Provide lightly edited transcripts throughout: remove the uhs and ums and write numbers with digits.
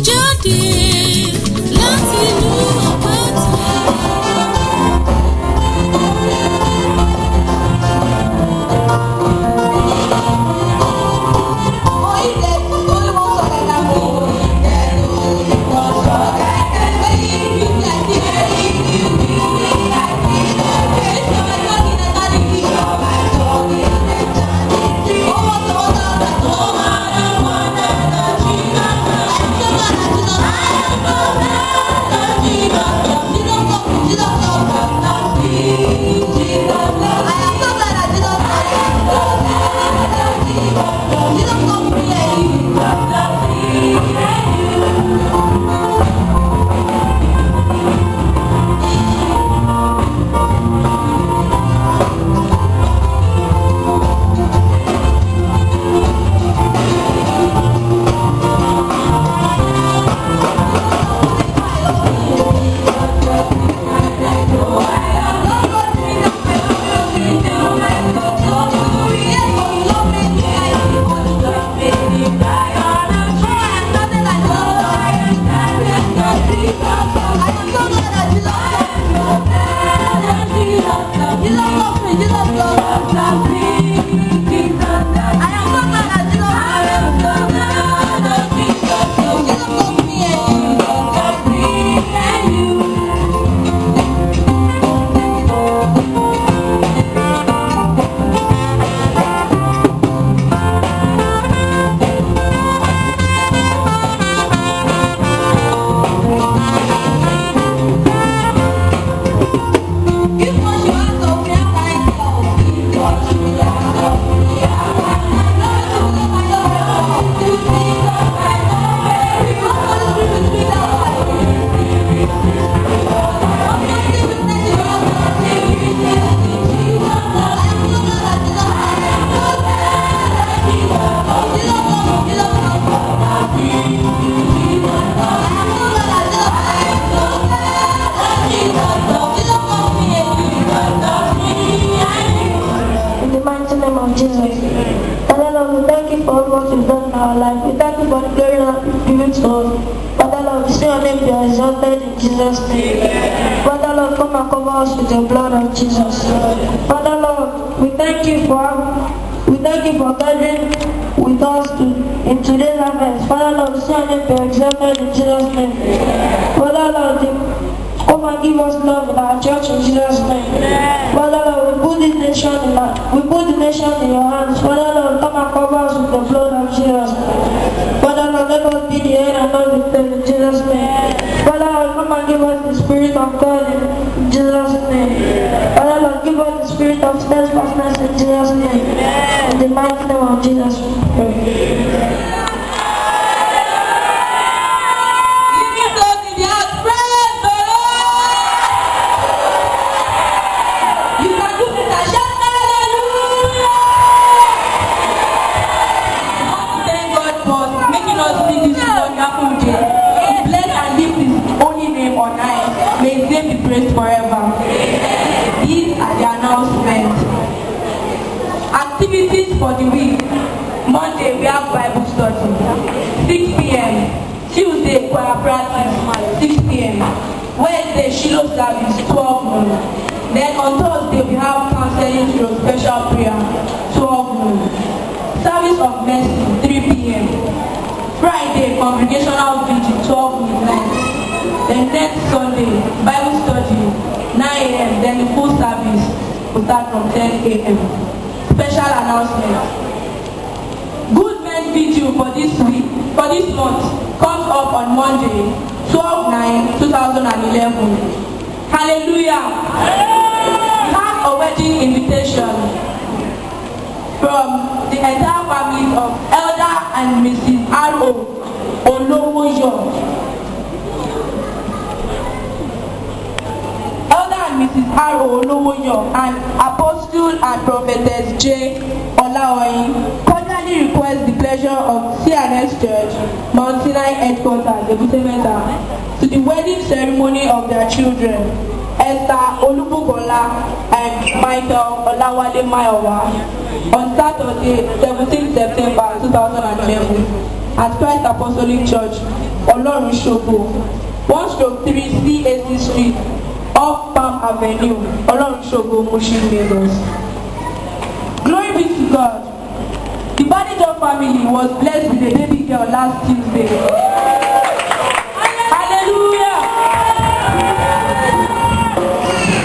jáde láti inú àpáta. Jesus' name. Father Lord, come and cover us with the blood of Jesus. Father Lord, we thank you for gathering with us in today's harvest. Father Lord, see your name be exalted in Jesus' name. Father Lord, come and give us love in our church in Jesus' name. Father Lord, we put the nation in your hands. Father Lord, come and cover us with the blood of Jesus. Father Lord, let us be the head and not the tail in Jesus' name. Father Lord, come and give us the Spirit of God in Jesus' name. Father Lord, give us the Spirit of steadfastness in Jesus' name. In the mighty name of Jesus, we pray. Forever. These are the announcements. Activities for the week. Monday we have Bible study, 6 p.m. Tuesday choir practice, 6 p.m. Wednesday Shiloh service, 12 noon. Then on Thursday we have counseling through special prayer, 12 noon. Service of mercy, 3 p.m. Friday congregational vigil, 12 midnight. Then next Sunday, Bible study, 9 a.m. Then the full service will start from 10 a.m. Special announcement. Good Men video for this week, for this month, comes up on Monday, 12/9/2011. Hallelujah! We have a wedding invitation from the entire family of Elder and Mrs. R.O. Olowoyo. Mrs. R.O. Olowoyo and Apostle and Prophetess J. Olaoyin cordially request the pleasure of CNS Church, Mount Sinai Headquarters, Ebute to the wedding ceremony of their children, Esther Olubukola and Michael Olawale Mayowa, on Saturday, 17 September 2011. at Christ Apostolic Church, Olorun Shogo, 1/3 CAC Street, off Palm Avenue, Olorun Shogo, Mushin, Lagos. Glory be to God. The Badinjo family was blessed with a baby girl last Tuesday. Hallelujah!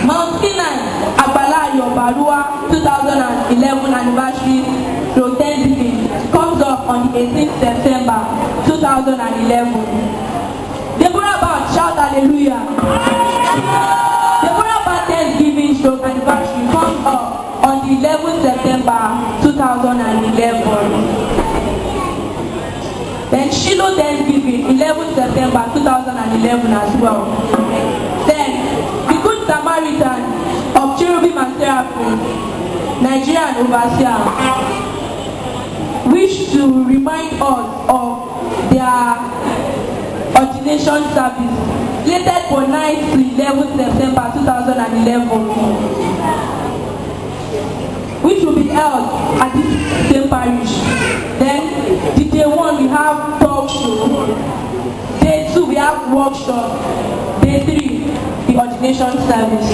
Mount Sinai, Agbala Yobarua 2011 anniversary through Thanksgiving comes up on the 18th September 2011. Deborah Band, shout hallelujah! Deborah Band Thanksgiving through anniversary comes up on the 11th September 2011. Then Shiloh Thanksgiving, 11th September 2011 as well. Then the Good Samaritan of Cherubim and Seraphim, Nigeria and overseas, wish to remind us of their ordination service slated for 9th to 11th September 2011, which will be held at the same parish. Then the day 1 we have talk show, day 2 we have workshop, day 3 the ordination service.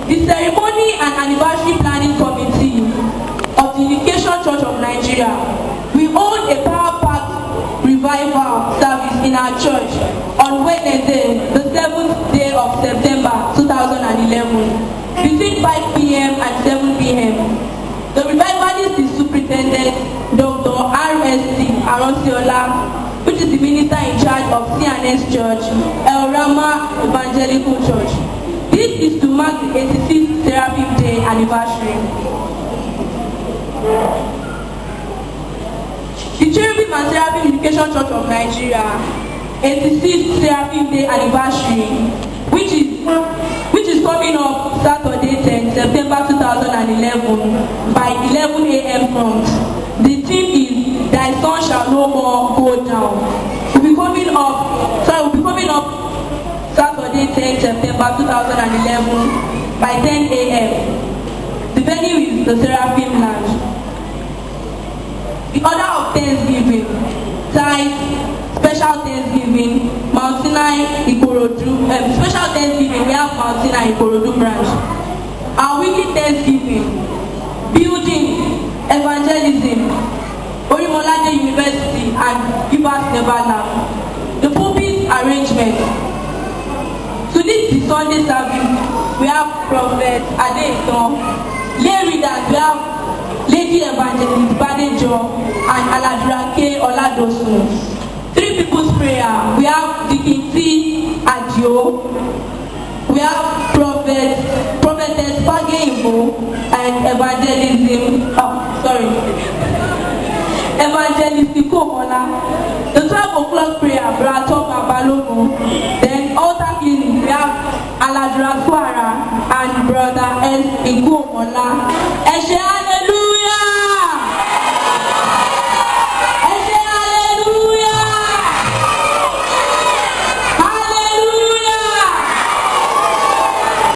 The ceremony and anniversary planning committee of the Unification Church of Nigeria, we hold a power-packed revival service in our church on Wednesday, the 7th day of September 2011, between 5 p.m. and 7 p.m. The revivalist is Superintendent Dr. R.S.C. Aronsiola, which is the minister in charge of CNS Church, El Rama Evangelical Church. This is to mark the 86th Seraphim Day anniversary. The Cherubim and Seraphim Unification Church of Nigeria 86th Seraphim Day anniversary, which is coming up Saturday 10 September 2011 by 11 a.m. prompt. The theme is "Thy sun shall no more go down." We'll be coming up Saturday 10 September 2011 by 10 a.m. The venue is the Seraphim Lounge. The order of Thanksgiving: tithe, special Thanksgiving, Mount Sinai, Ikorodu. Special Thanksgiving, we have Mount Sinai, Ikorodu branch. Our weekly Thanksgiving: building, evangelism, Orimolade University and Givers Nevada. The pulpit arrangement. To this the Sunday service, we have Prophet Adeton. Lay readers, we have Lady Evangelist Badinjo and Aladrake Oladosun. 3 people's prayer. We have Deacon T. Adio. We have Prophetess Pageinbo and Evangelist Ikomola. The 12 o'clock prayer, Brato Babalogo. Then altar cleaning, we have Aladra Swara and Brother S. Ikomola.